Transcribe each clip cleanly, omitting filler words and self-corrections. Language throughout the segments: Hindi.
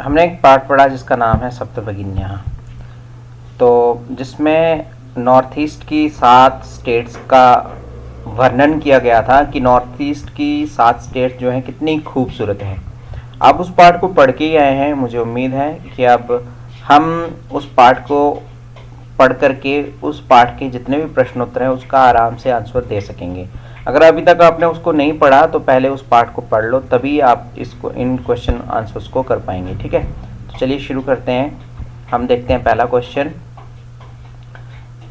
हमने एक पाठ पढ़ा जिसका नाम है सप्तभगिनियाँ, तो जिसमें नॉर्थ ईस्ट की 7 स्टेट्स का वर्णन किया गया था कि नॉर्थ ईस्ट की 7 स्टेट्स जो हैं कितनी खूबसूरत हैं। आप उस पाठ को पढ़ के ही आए हैं, मुझे उम्मीद है कि अब हम उस पाठ को पढ़ करके उस पाठ के जितने भी प्रश्न उत्तर हैं उसका आराम से आंसर दे सकेंगे। अगर अभी तक आपने उसको नहीं पढ़ा तो पहले उस पाठ को पढ़ लो, तभी आप इसको इन क्वेश्चन आंसर्स को कर पाएंगे। ठीक है, तो चलिए शुरू करते हैं। हम देखते हैं पहला क्वेश्चन।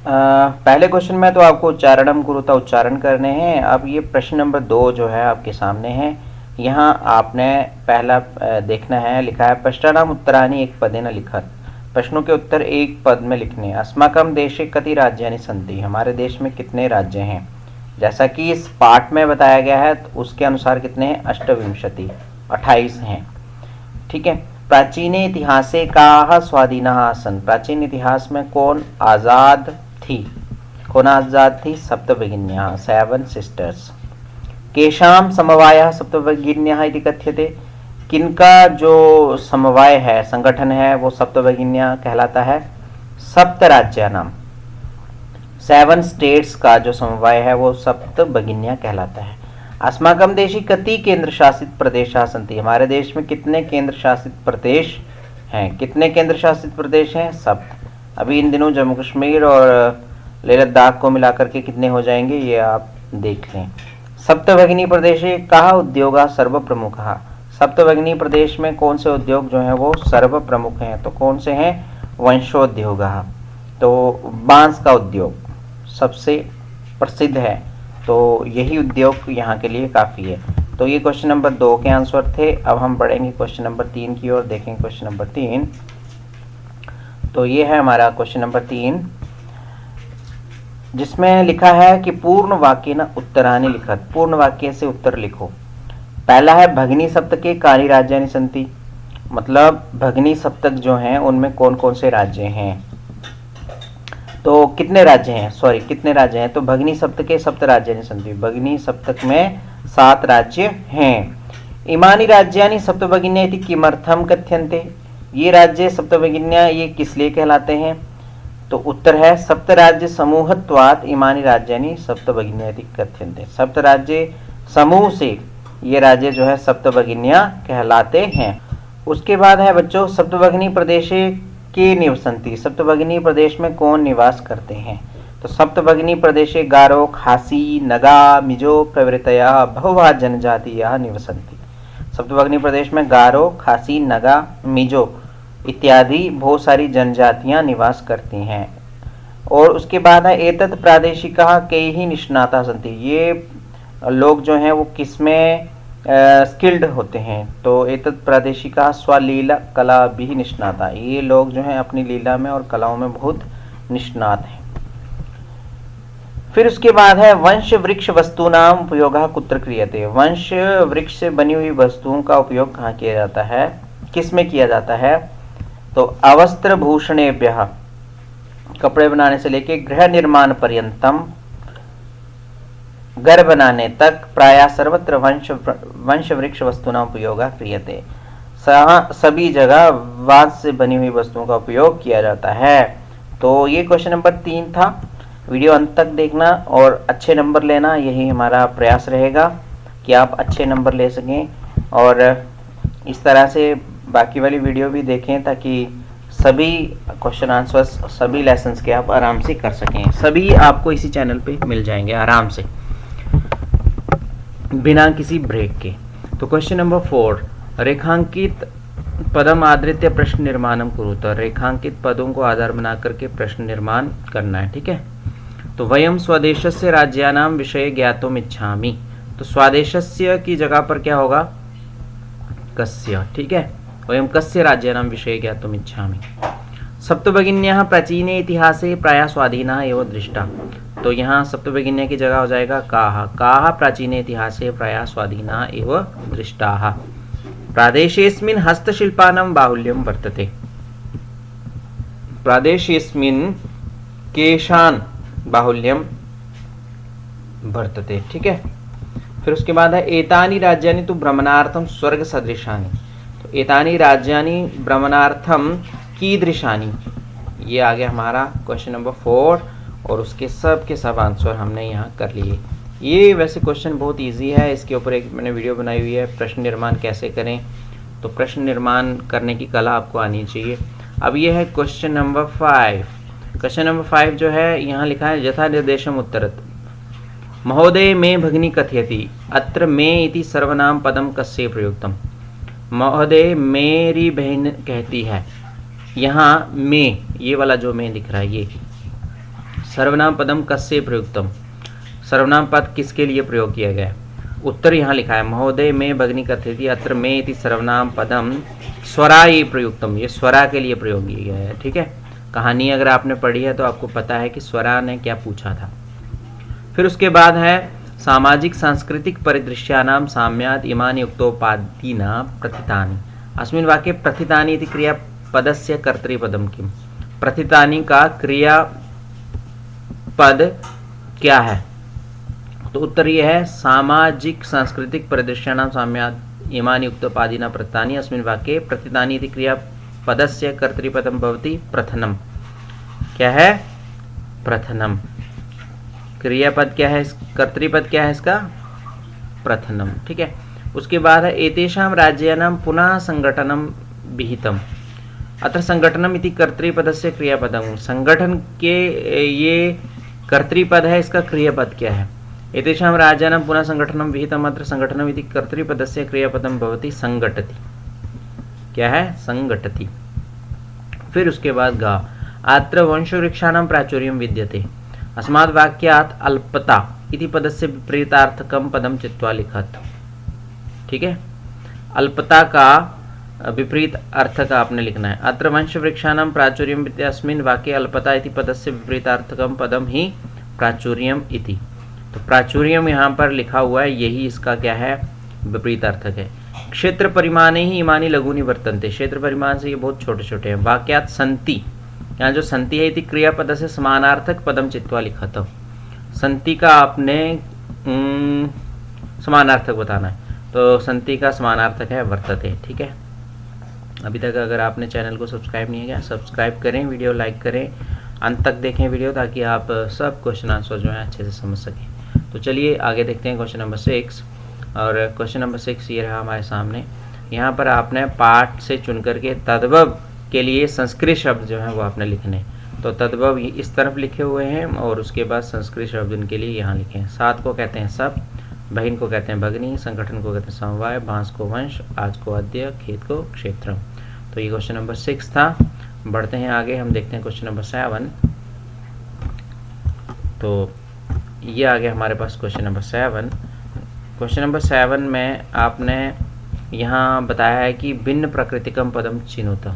पहले क्वेश्चन में तो आपको उच्चारणम गुरुता उच्चारण करने हैं। अब ये प्रश्न नंबर 2 जो है आपके सामने है, यहाँ आपने पहला देखना है, लिखा है प्रश्नानाम उत्तराणि एक पदेन लिखत। प्रश्नों के उत्तर एक पद में लिखने। अस्माकं देशे कति राज्यानि सन्ति, हमारे देश में कितने राज्य हैं। जैसा कि इस पाठ में बताया गया है तो उसके अनुसार कितने हैं, 28, 28 हैं। ठीक है। प्राचीन इतिहासे काः स्वाधीनः आसन्, प्राचीन इतिहास में कौन आज़ाद थी, कौन आज़ाद थी, सप्तभगिन्यः, 7 सिस्टर्स। केषां समवायः सप्तभगिन्यः इति कथ्यते, किनका जो समवाय है, संगठन है, वो सप्तभगिन्यः कहलाता है। सप्त राज्यानां, 7 स्टेट्स का जो समवाय है वो सप्तभगिन्यः कहलाता है। अस्माकं देशे कति केंद्र शासित प्रदेशाः सन्ति, हमारे देश में कितने केंद्र शासित प्रदेश हैं, कितने केंद्र शासित प्रदेश हैं, सप्त। अभी इन दिनों जम्मू कश्मीर और लेह लद्दाख को मिलाकर के कितने हो जाएंगे ये आप देख लें। सप्तभगिनी प्रदेशे कः उद्योगः सर्वप्रमुखः, सप्तभगिनी प्रदेश में कौन से उद्योग जो हैं वो सर्वप्रमुख हैं, तो कौन से हैं, वंशोद्योगः, तो बांस का उद्योग सबसे प्रसिद्ध है, तो यही उद्योग यहाँ के लिए काफ़ी है। तो ये क्वेश्चन नंबर 2 के आंसर थे। अब हम बढ़ेंगे क्वेश्चन नंबर 3 की ओर, देखेंगे क्वेश्चन नंबर 3। तो ये है हमारा क्वेश्चन नंबर 3, जिसमें लिखा है कि पूर्ण वाक्य न उत्तरानि लिखत, पूर्ण वाक्य से उत्तर लिखो। पहला है भगिनी सप्तके कानि राज्यानि सन्ति, मतलब भगिनी सप्तक जो हैं उनमें कौन कौन से राज्य हैं, तो कितने राज्य हैं, सॉरी कितने राज्य हैं, तो भगिनी सप्तके सप्त राज्यानि सन्ति, भगिनी सप्तक में 7 राज्य हैं। इमानि राज्यानि सप्तभगिन्या इति किमर्थं कथ्यन्ते, ये राज्य सप्तभगिन्या ये किस लिए कहलाते हैं, तो उत्तर है सप्त राज्य समूहत्वात् इमानि राज्यानि सप्तभगिन्या इति कथ्यन्ते, सप्त राज्य समूह से ये राज्य जो है सप्तभगिन्या कहलाते हैं। उसके बाद है बच्चों सप्तभगिनी प्रदेशे के निवसन्ति, सप्तभगिनी प्रदेश में कौन निवास करते हैं, तो सप्तभगिनी प्रदेशे गारो खासी नगा मिजो प्रभृतयः बहुधा जनजातीयाः निवसन्ति, सप्तभगिनी प्रदेश में गारो खासी नगा मिजो इत्यादि बहुत सारी जनजातियां निवास करती हैं। और उसके बाद है एतत् प्रादेशिकः कैः निष्णाताः सन्ति, ये लोग जो हैं वो किसमें स्किल्ड होते हैं, तो एतत् प्रादेशिका स्वलीला कला भी निष्णाता, ये लोग जो हैं अपनी लीला में और कलाओं में बहुत निष्णात हैं। फिर उसके बाद है वंश वृक्ष वस्तूनाम उपयोगः कुत्र क्रियते, वंश वृक्ष से बनी हुई वस्तुओं का उपयोग कहाँ किया जाता है, किस में किया जाता है, तो अवस्त्र भूषणेभ्यः, कपड़े बनाने से लेके गृह निर्माण पर्यंतम, घर बनाने तक प्रायः सर्वत्र वंश वृक्ष वस्तुना उपयोग क्रियते, सभी जगह बांस से बनी हुई वस्तुओं का उपयोग किया जाता है। तो ये क्वेश्चन नंबर 3 था। वीडियो अंत तक देखना और अच्छे नंबर लेना, यही हमारा प्रयास रहेगा कि आप अच्छे नंबर ले सकें, और इस तरह से बाकी वाली वीडियो भी देखें ताकि सभी क्वेश्चन आंसर्स सभी लेसन्स के आप आराम से कर सकें। सभी आपको इसी चैनल पे मिल जाएंगे आराम से बिना किसी ब्रेक के। तो क्वेश्चन नंबर 4, रेखांकित पदम आधृत्य प्रश्न निर्माणम कुरुत, रेखांकित पदों को आधार बना करके प्रश्न निर्माण करना है। ठीक है, तो वयम स्वदेशस्य राज्यानां विषये ज्ञातुम इच्छामि, तो स्वदेशस्य की जगह पर क्या होगा, कस्य। ठीक है, वयम कस्य राज्यानां विषये ज्ञातुम इच्छामि। सप्तभगिन्याः प्राचीने इतिहासे प्रायः स्वाधीनाः एव दृष्टा, तो यहाँ सप्तभगिन्या की जगह हो जाएगा काः, काः प्राचीने इतिहासे प्रायः स्वाधीनाः एव दृष्टाः। प्रादेशेऽस्मिन् हस्तशिल्पानां बाहुल्यं वर्तते, प्रादेशेऽस्मिन् केषान् बाहुल्यं वर्तते। ठीक है, फिर उसके बाद है एतानि राज्यानि तु भ्रमणार्थं स्वर्ग सदृशानि, तो एतानि राज्यानि भ्रमणार्थम कीदृशानि। ये आ गया हमारा क्वेश्चन नंबर 4 और उसके सब के सब आंसर हमने यहाँ कर लिए। ये वैसे क्वेश्चन बहुत इजी है, इसके ऊपर एक मैंने वीडियो बनाई हुई है, प्रश्न निर्माण कैसे करें। तो प्रश्न निर्माण करने की कला आपको आनी चाहिए। अब ये है क्वेश्चन नंबर 5। क्वेश्चन नंबर 5 जो है यहाँ लिखा है यथा निर्देशम उत्तरत महोदय मे भगिनी कथयति अत्र मे इति सर्वनाम पदम कस्य प्रयुक्तम। महोदय मेरी बहन कहती है, यहाँ मे, ये वाला जो मे दिख रहा है ये सर्वनाम पदम कस्य प्रयुक्तम, सर्वनाम पद किसके लिए प्रयोग किया गया। उत्तर यहाँ लिखा है महोदय में भगिनी कथयति अत्र में इति सर्वनाम पदम स्वराय प्रयुक्तम, ये स्वरा के लिए प्रयोग किया गया है। ठीक है, कहानी अगर आपने पढ़ी है तो आपको पता है कि स्वरा ने क्या पूछा था। फिर उसके बाद है सामाजिक सांस्कृतिक परिदृश्यानां साम्यात् इमानि उक्तोपाधिना प्रथितानि। अस्मिन् वाक्ये प्रथितानि इति क्रियापदस्य कर्तृपदं किम्। प्रथितानि का क्रियापद क्या है। तो उत्तर ये है सामाजिक सांस्कृतिक परिदृश्यानां साम्यात् इमानि उक्तोपाधिना प्रथितानि अस्मिन् वाक्ये प्रथितानि इति क्रियापदस्य कर्तृपदं भवति प्रथनम। क्या है, प्रथनम। क्रियापद क्या है, कर्तृपद क्या है इसका, प्रथनम। ठीक है, उसके बाद है एतेषां राज्यानां पुनः संगठनम विहितम। अत्र संगठनम इति कर्तृपदस्य क्रियापदम। संगठन के ये कर्तृपद है, इसका क्रियापद क्या है। एतेषां राज्यानां पुनः संगठनम विहितम अत्र संगठनम इति कर्तृपदस्य क्रियापदम भवति संगठति। क्या है, संगठति। फिर उसके बाद गा अत्र वंशवृक्षाणां प्राचुर्यं विद्यते अस्मात् वाक्यात् अल्पता इति पदस्य विपरीतार्थकं पदं चित्वा लिखत। ठीक है, अल्पता का विपरीत अर्थ का आपने लिखना है। अत्र वंशवृक्षाणां प्राचुर्यं विद्यते अस्मिन् वाक्ये अल्पता इति पदस्य विपरीतार्थकं पदम ही प्राचुर्यम इति। तो प्राचुर्यम यहाँ पर लिखा हुआ है, यही इसका क्या है, विपरीत अर्थक है। क्षेत्र परिमाणे ही इमानी लघुनी वर्तन्ते। क्षेत्र परिमाण से ये बहुत छोटे छोटे हैं। वाक्यात् संति, यहाँ जो संति है इति क्रियापद से समानार्थक पदम चित्वा लिखा था। संति का आपने समानार्थक बताना है, तो संति का समानार्थक है वर्तते। ठीक है, अभी तक अगर आपने चैनल को सब्सक्राइब नहीं किया सब्सक्राइब करें, वीडियो लाइक करें, अंत तक देखें वीडियो ताकि आप सब क्वेश्चन आंसर जो है अच्छे से समझ सकें। तो चलिए आगे देखते हैं क्वेश्चन नंबर 6। और क्वेश्चन नंबर 6 ये रहा हमारे सामने। यहाँ पर आपने पाठ से चुन करके तद्भव के लिए संस्कृत शब्द जो है वो आपने लिखने। तो तद्भव इस तरफ लिखे हुए हैं और उसके बाद संस्कृत शब्द इनके लिए यहाँ लिखे हैं। सात को कहते हैं सब, बहन को कहते हैं भगनी, संगठन को कहते हैं समवाय, बांस को वंश, आज को अद्य, खेत को क्षेत्रम। तो ये क्वेश्चन नंबर 6 था। बढ़ते हैं आगे, हम देखते हैं क्वेश्चन नंबर 7। तो ये आ गया हमारे पास क्वेश्चन नंबर 7। क्वेश्चन नंबर 7 में आपने यहाँ बताया है कि भिन्न प्रकृतिकम पदम चिन्हुत।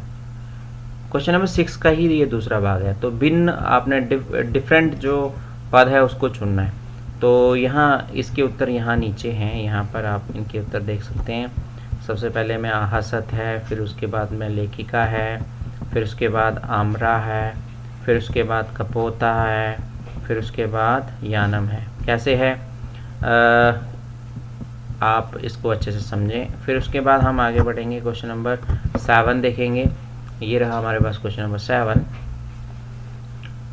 क्वेश्चन नंबर 6 का ही ये दूसरा भाग है। तो भिन्न आपने डिफरेंट जो पद है उसको चुनना है। तो यहाँ इसके उत्तर यहाँ नीचे हैं, यहाँ पर आप इनके उत्तर देख सकते हैं। सबसे पहले में आहसत है, फिर उसके बाद में लेखिका है, फिर उसके बाद आम्रा है, फिर उसके बाद कपोता है, फिर उसके बाद यानम है। कैसे है आप इसको अच्छे से समझें। फिर उसके बाद हम आगे बढ़ेंगे, क्वेश्चन नंबर 7 देखेंगे। ये रहा हमारे पास क्वेश्चन नंबर 7।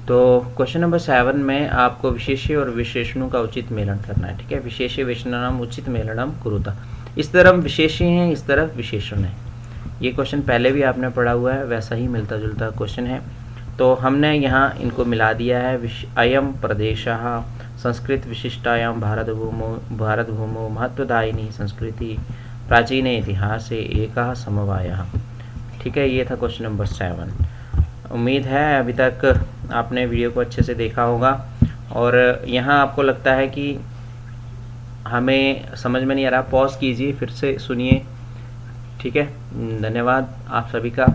तो क्वेश्चन नंबर 7 में आपको विशेष्य और विशेषणों का उचित मेलन करना है। ठीक है, विशेष्य विशेषणम उचित मेलनम कुरुता। इस तरफ विशेष्य हैं, इस तरफ विशेषण है। ये क्वेश्चन पहले भी आपने पढ़ा हुआ है, वैसा ही मिलता जुलता क्वेश्चन है। तो हमने यहाँ इनको मिला दिया है। अयम प्रदेशः संस्कृत विशिष्टायां भारत भूमो महत्वदायिनी संस्कृति प्राचीने इतिहासे एकः समवायः। ठीक है, ये था क्वेश्चन नंबर 7। उम्मीद है अभी तक आपने वीडियो को अच्छे से देखा होगा। और यहाँ आपको लगता है कि हमें समझ में नहीं आ रहा, पॉज कीजिए, फिर से सुनिए। ठीक है, धन्यवाद आप सभी का।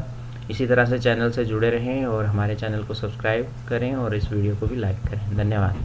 इसी तरह से चैनल से जुड़े रहें और हमारे चैनल को सब्सक्राइब करें और इस वीडियो को भी लाइक करें। धन्यवाद।